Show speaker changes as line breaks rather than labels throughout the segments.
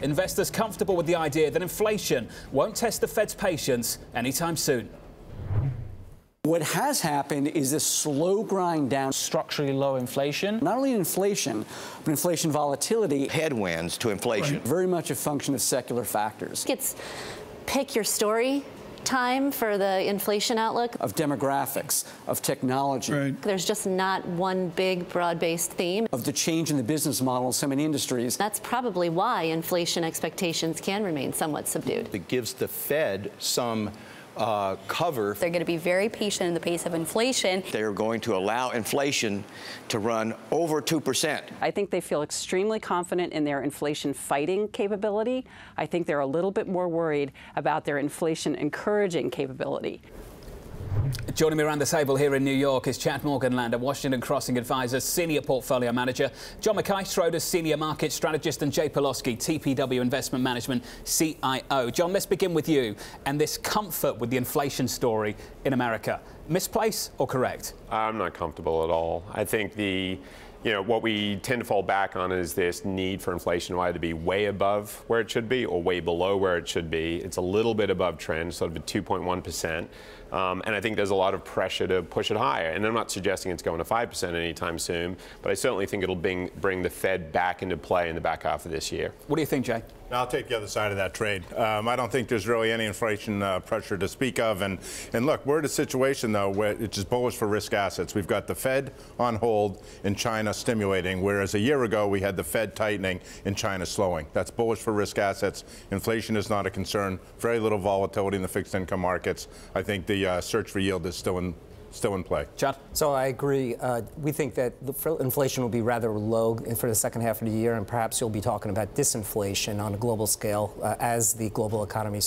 Investors comfortable with the idea that inflation won't test the Fed's patience anytime soon.
What has happened is this slow grind down.
Structurally low inflation.
Not only inflation, but inflation volatility.
Headwinds to inflation.
Very much a function of secular factors.
It's pick your story time for the inflation outlook.
Of demographics, of technology.
Right. There's just not one big broad-based theme.
Of the change in the business model in so many industries.
That's probably why inflation expectations can remain somewhat subdued.
It gives the Fed some cover.
They're going to be very patient in the pace of inflation.
They're going to allow inflation to run over 2%.
I think they feel extremely confident in their inflation fighting capability. I think they're a little bit more worried about their inflation encouraging capability.
Joining me around the table here in New York is Chad Morganlander, Washington Crossing Advisors Senior Portfolio Manager, Jon Mackay, Schroders Senior Market Strategist, and Jay Pelosky, TPW Investment Management CIO. Jon, let's begin with you and this comfort with the inflation story in America. Misplaced or correct?
I'm not comfortable at all. I think what we tend to fall back on is this need for inflation to either be way above where it should be or way below where it should be. It's a little bit above trend, sort of at 2.1%. And I think there's a lot of pressure to push it higher. And I'm not suggesting it's going to 5% anytime soon, but I certainly think it'll bring the Fed back into play in the back half of this year.
What do you think, Jay?
I'll take the other side of that trade. I don't think there's really any inflation pressure to speak of. And look, we're in a situation, though, where it's just bullish for risk assets. We've got the Fed on hold and China stimulating, whereas a year ago we had the Fed tightening and China slowing. That's bullish for risk assets. Inflation is not a concern. Very little volatility in the fixed income markets. I think the search for yield is still in play.
Chad?
So I agree. We think that inflation will be rather low for the second half of the year, and perhaps you'll be talking about disinflation on a global scale as the global economy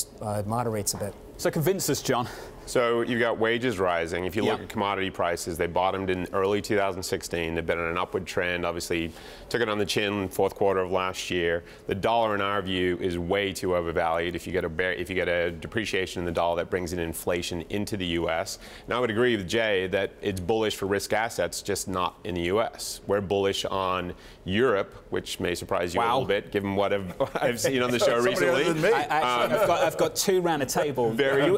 moderates a bit.
So convince us, Jon.
So you've got wages rising. If you look at commodity prices, they bottomed in early 2016. They've been on an upward trend. Obviously, took it on the chin fourth quarter of last year. The dollar, in our view, is way too overvalued. If you get a depreciation in the dollar, that brings in inflation into the U.S. And I would agree with Jay that it's bullish for risk assets, just not in the U.S. We're bullish on Europe, which may surprise you a little bit, given what I've seen on the show recently.
I've got two round a table.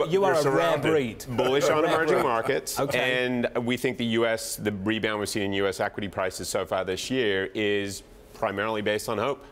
You are a rare breed.
Bullish on emerging markets, and we think the rebound we've seen in U.S. equity prices so far this year is primarily based on hope.